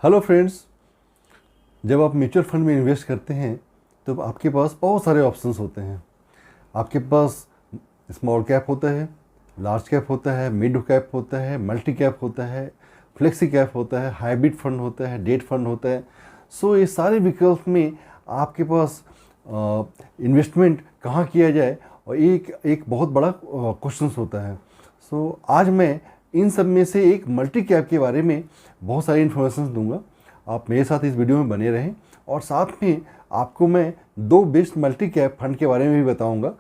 Hello friends, जब आप mutual fund में इन्वेस्ट करते हैं तो आपके पास बहुत सारे ऑप्शंस होते हैं। आपके पास स्मॉल कैप होता है, लार्ज कैप होता है, मिड कैप होता है, मल्टी कैप होता है, फ्लेक्सी कैप होता है, हाइब्रिड फंड होता है, डेट फंड होता है। सो ये सारे विकल्प में आपके पास इन्वेस्टमेंट कहाँ किया जाए और एक बहुत बड़ा क्वेश्चन होता है। सो आज मैं इन सब में से एक मल्टी कैप के बारे में बहुत सारी इन्फॉर्मेशन दूंगा। आप मेरे साथ इस वीडियो में बने रहें और साथ में आपको मैं दो बेस्ट मल्टी कैप फंड के बारे में भी बताऊंगा,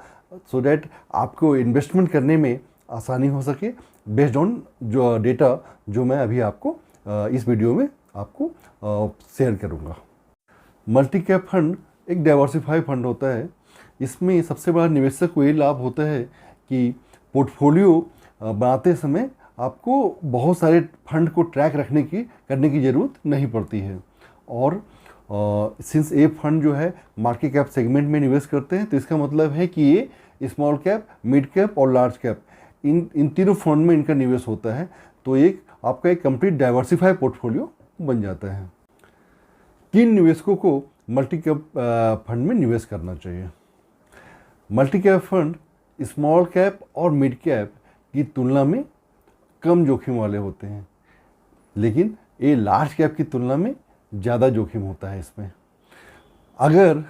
सो डैट आपको इन्वेस्टमेंट करने में आसानी हो सके बेस्ड ऑन जो डेटा जो मैं अभी आपको इस वीडियो में आपको शेयर करूंगा। मल्टी कैप फंड एक डाइवर्सिफाई फंड होता है। इसमें सबसे बड़ा निवेशक को ये लाभ होता है कि पोर्टफोलियो बनाते समय आपको बहुत सारे फंड को ट्रैक करने की ज़रूरत नहीं पड़ती है। और सिंस ये फंड जो है मार्केट कैप सेगमेंट में निवेश करते हैं तो इसका मतलब है कि ये स्मॉल कैप, मिड कैप और लार्ज कैप इन तीनों फंड में इनका निवेश होता है। तो आपका एक कंप्लीट डाइवर्सिफाई पोर्टफोलियो बन जाता है। किन निवेशकों को मल्टी कैप फंड में निवेश करना चाहिए? Multi cap fund small cap और मिड कैप की तुलना में कम जोखिम वाले होते हैं, लेकिन ये लार्ज कैप की तुलना में ज़्यादा जोखिम होता है। इसमें अगर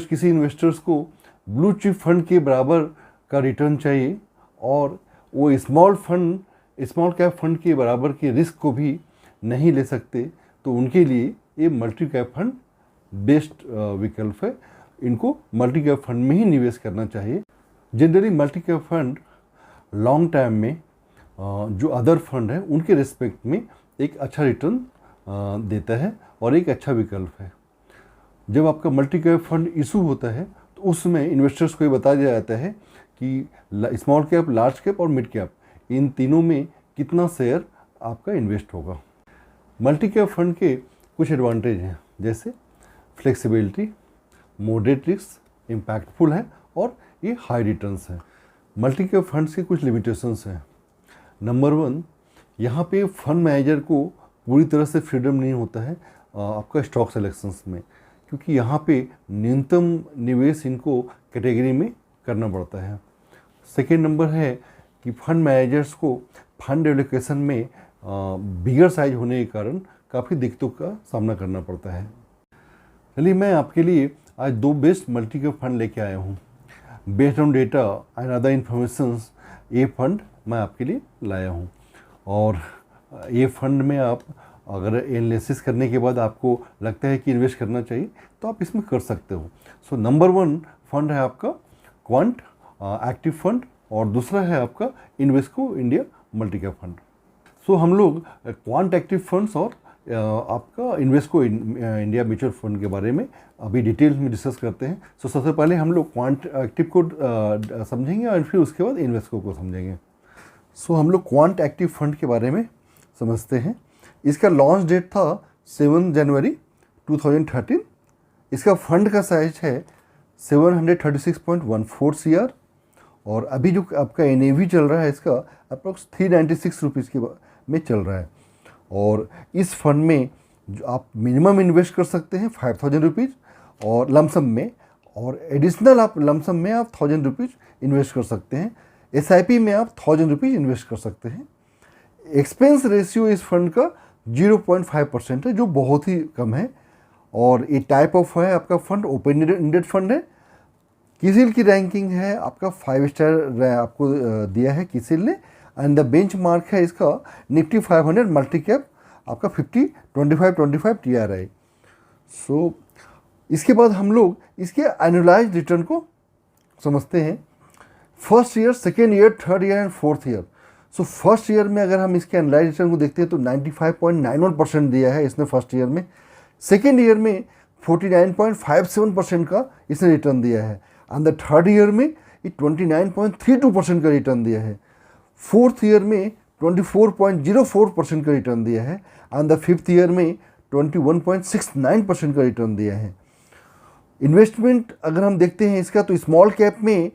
किसी इन्वेस्टर्स को ब्लू चिप फंड के बराबर का रिटर्न चाहिए और वो स्मॉल कैप फंड के बराबर के रिस्क को भी नहीं ले सकते, तो उनके लिए ये मल्टी कैप फंड बेस्ट विकल्प है। इनको मल्टी कैप फंड में ही निवेश करना चाहिए। Generally multi cap fund long time में जो अदर फंड है उनके रिस्पेक्ट में एक अच्छा रिटर्न देता है और एक अच्छा विकल्प है। जब आपका मल्टी कैप फंड इशू होता है तो उसमें इन्वेस्टर्स को ये बता दिया जाता है कि स्मॉल कैप, लार्ज कैप और मिड कैप इन तीनों में कितना शेयर आपका इन्वेस्ट होगा। मल्टी कैप फंड के कुछ एडवांटेज हैं, जैसे फ्लेक्सिबिलिटी, मॉडरेट रिस्क, इम्पैक्टफुल है और ये हाई रिटर्न्स है। मल्टी कैप फंड्स के कुछ लिमिटेशंस हैं। नंबर 1, यहाँ पे फंड मैनेजर को पूरी तरह से फ्रीडम नहीं होता है आपका स्टॉक सिलेक्शंस में, क्योंकि यहाँ पे न्यूनतम निवेश इनको कैटेगरी में करना पड़ता है। सेकेंड नंबर है कि फंड मैनेजर्स को फंड एलोकेशन में बिगर साइज होने के कारण काफ़ी दिक्कतों का सामना करना पड़ता है। चलिए मैं आपके लिए आज दो बेस्ट मल्टी कैप फंड लेके आया हूँ। Based on data and other informations ये फंड मैं आपके लिए लाया हूँ। और ये फंड में आप अगर एनालिसिस करने के बाद आपको लगता है कि इन्वेस्ट करना चाहिए तो आप इसमें कर सकते हो। सो नंबर 1 फंड है आपका क्वांट एक्टिव फंड और दूसरा है आपका Invesco India multi cap fund. So हम लोग क्वांट एक्टिव फंड्स और आपका इन्वेस्को इंडिया म्यूचुअल फंड के बारे में अभी डिटेल में डिस्कस करते हैं। सो सबसे पहले हम लोग क्वांट एक्टिव को समझेंगे और फिर उसके बाद इन्वेस्को को समझेंगे। सो हम लोग क्वांट एक्टिव फंड के बारे में समझते हैं। इसका लॉन्च डेट था 7 जनवरी 2013। इसका फंड का साइज है 736.14 CR और अभी जो आपका NAV चल रहा है इसका अप्रोक्स 396 रुपीज़ के में चल रहा है। और इस फंड में जो आप मिनिमम इन्वेस्ट कर सकते हैं 5000 रुपीज़ और लमसम में, और एडिशनल आप लमसम में आप 1000 रुपीज़ इन्वेस्ट कर सकते हैं। SIP में आप 1000 रुपीज़ इन्वेस्ट कर सकते हैं। एक्सपेंस रेशियो इस फंड का 0.5% है, जो बहुत ही कम है। और ये टाइप ऑफ है आपका फंड ओपन एंडेड फंड है। किसिल की रैंकिंग है आपका 5 स्टार आपको दिया है किसिल ने। एंड द बेंच मार्क है इसका निफ्टी 500 मल्टी कैप आपका 50-25-25 TRI। सो इसके बाद हम लोग इसके एनुअलाइज्ड रिटर्न को समझते हैं। First year, second year, third year and fourth year. So first year में अगर हम इसके एनुअलाइज्ड रिटर्न को देखते हैं तो 95.91% दिया है इसने फर्स्ट ईयर में। सेकेंड ईयर में 49.57% का इसने रिटर्न दिया है। एंड द थर्ड ईयर में ये 29.32% का रिटर्न दिया है। फोर्थ ईयर में 24.04% का रिटर्न दिया है। एंड द फिफ्थ ईयर में 21.69% का रिटर्न दिया है। इन्वेस्टमेंट अगर हम देखते हैं इसका तो स्मॉल कैप में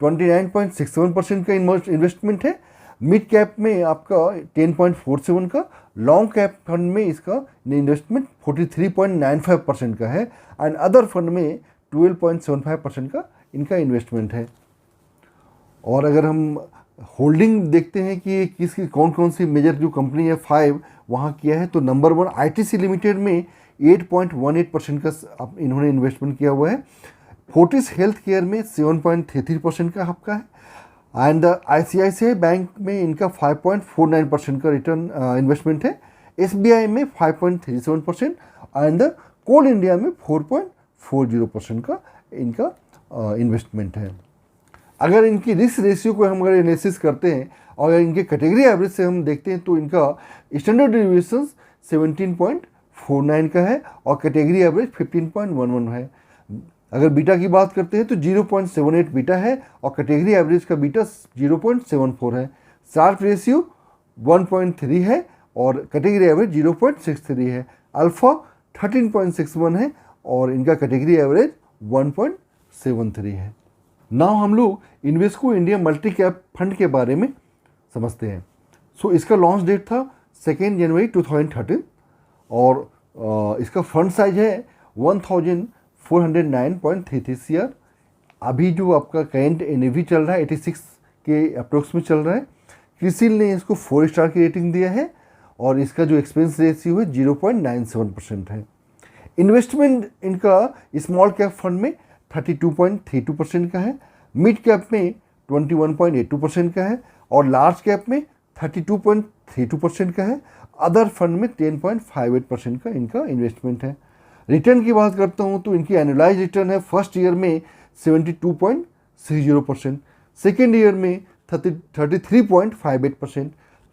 29.61% का इन्वेस्टमेंट है मिड कैप में आपका 10.47 का, लॉन्ग कैप फंड में इसका इन्वेस्टमेंट 43.95% का है, एंड अदर फंड में 12.75% का इनका इन्वेस्टमेंट है। और अगर हम होल्डिंग देखते हैं कि किसकी कौन कौन सी मेजर जो कंपनी है 5 वहाँ किया है, तो नंबर 1 आईटीसी लिमिटेड में 8.18% का इन्होंने इन्वेस्टमेंट किया हुआ है। फोर्टिस हेल्थ केयर में 7.33% का आपका है, एंड आईसीआईसीआई बैंक में इनका 5.49% का रिटर्न इन्वेस्टमेंट है। एसबीआई में 5.37% एंड कोल इंडिया में 4.40% का इनका इन्वेस्टमेंट है। अगर इनकी रिस्क रेशियो को हम अगर एनालिसिस करते हैं और अगर इनके कैटेगरी एवरेज से हम देखते हैं तो इनका स्टैंडर्ड डिविएशन 17.49 का है और कैटेगरी एवरेज 15.11 है। अगर बीटा की बात करते हैं तो 0.78 बीटा है और कैटेगरी एवरेज का बीटा 0.74 है। शार्प रेशियो 1.3 है और कैटेगरी एवरेज 0.63 है। अल्फा 13.61 है और इनका कैटेगरी एवरेज 1.73 है। नाउ हम लोग Invesco India multi cap fund के बारे में समझते हैं। सो इसका लॉन्च डेट था 2 जनवरी 2013 और इसका फंड साइज है 1409.33 CR। अभी जो आपका करेंट NAV चल रहा है 86 के अप्रोक्स में चल रहा है। क्रिसिल ने इसको 4 स्टार की रेटिंग दिया है और इसका जो एक्सपेंस रेशियो है 0.97% है। इन्वेस्टमेंट इनका स्मॉल कैप फंड में 32.32% का है, मिड कैप में 21.82% का है और लार्ज कैप में 32.32% का है। अदर फंड में 10.58% का इनका इन्वेस्टमेंट है। रिटर्न की बात करता हूँ तो इनकी एनुअलाइज रिटर्न है फर्स्ट ईयर में 72.30%, सेकेंड ईयर में 33.58%,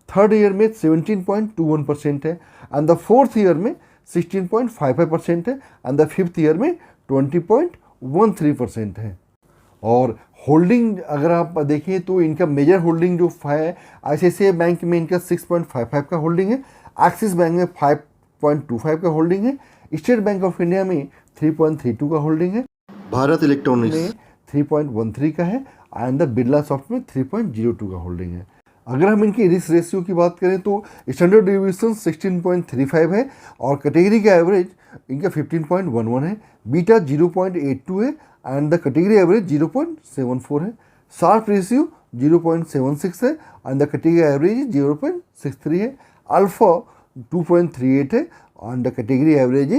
थर्ड ईयर में 17.21% है एंड द फोर्थ ईयर में 16.55% है एंड द फिफ्थ ईयर में 20.13% है। और होल्डिंग अगर आप देखें तो इनका मेजर होल्डिंग जो है आईसीआईसीआई बैंक में इनका 6.55 का होल्डिंग है, एक्सिस बैंक में 5.25 का होल्डिंग है, स्टेट बैंक ऑफ इंडिया में 3.32 का होल्डिंग है, भारत इलेक्ट्रॉनिक्स में 3.13 का है एंड द बिरला सॉफ्ट में 3.02 का होल्डिंग है। अगर हम इनकी रिस्क रेशियो की बात करें तो स्टैंडर्ड डिविएशन 16.35 है और कैटेगरी का एवरेज इनका 15.11 है, बीटा 0.82 है एंड द कैटेगरी एवरेज 0.74 है। शार्प रेशियो 0.76 है एंड द कैटेगरी एवरेज 0.63 है। अल्फा 2.38 है एंड द कैटेगरी एवरेज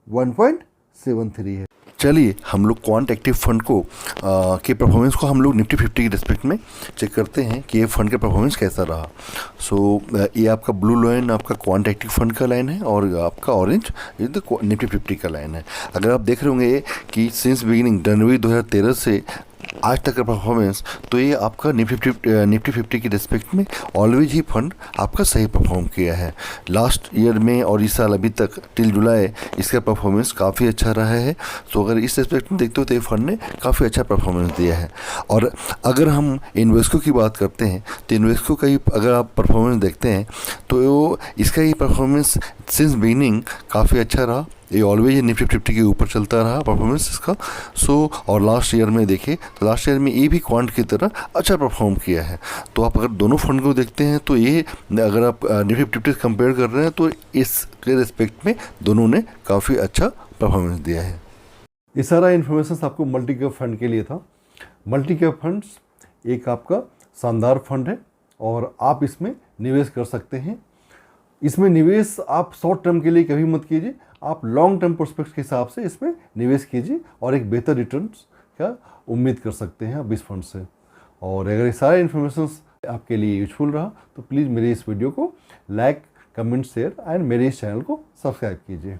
1.73 है। चलिए हम लोग क्वांट एक्टिव फंड को के परफॉर्मेंस को हम लोग निफ्टी 50 के रिस्पेक्ट में चेक करते हैं कि ये फंड का परफॉर्मेंस कैसा रहा। ये आपका ब्लू लाइन आपका क्वांट एक्टिव फंड का लाइन है और आपका ऑरेंज ये तो निफ्टी 50 का लाइन है। अगर आप देख रहे होंगे कि सिंस बिगिनिंग जनवरी 2013 से आज तक का परफॉर्मेंस, तो ये आपका निफ्टी 50 के रिस्पेक्ट में ऑलवेज ही फंड आपका सही परफॉर्म किया है। लास्ट ईयर में और इस साल अभी तक टिल जुलाई इसका परफॉर्मेंस काफ़ी अच्छा रहा है। तो अगर इस रिस्पेक्ट में देखते हो तो ये फंड ने काफ़ी अच्छा परफॉर्मेंस दिया है। और अगर हम इन्वेस्को की बात करते हैं तो इन्वेस्को का ही अगर आप परफॉर्मेंस देखते हैं तो इसका ही परफॉर्मेंस सिंस बिगिनिंग काफ़ी अच्छा रहा। ये ऑलवेज निफ्टी 50 के ऊपर चलता रहा परफॉर्मेंस इसका। और लास्ट ईयर में देखें तो लास्ट ईयर में ये भी क्वांट की तरह अच्छा परफॉर्म किया है। तो आप अगर दोनों फंड को देखते हैं तो ये अगर आप निफ्टी 50 से कंपेयर कर रहे हैं तो इसके रिस्पेक्ट में दोनों ने काफ़ी अच्छा परफॉर्मेंस दिया है। ये सारा इन्फॉर्मेशन आपको मल्टी कैप फंड के लिए था। मल्टी कैप फंड्स एक आपका शानदार फंड है और आप इसमें निवेश कर सकते हैं। इसमें निवेश आप शॉर्ट टर्म के लिए कभी मत कीजिए, आप लॉन्ग टर्म प्रोस्पेक्ट्स के हिसाब से इसमें निवेश कीजिए और एक बेहतर रिटर्न्स का उम्मीद कर सकते हैं आप इस फंड से। और अगर ये सारे इन्फॉर्मेशन आपके लिए यूजफुल रहा तो प्लीज़ मेरे इस वीडियो को लाइक, कमेंट, शेयर एंड मेरे इस चैनल को सब्सक्राइब कीजिए।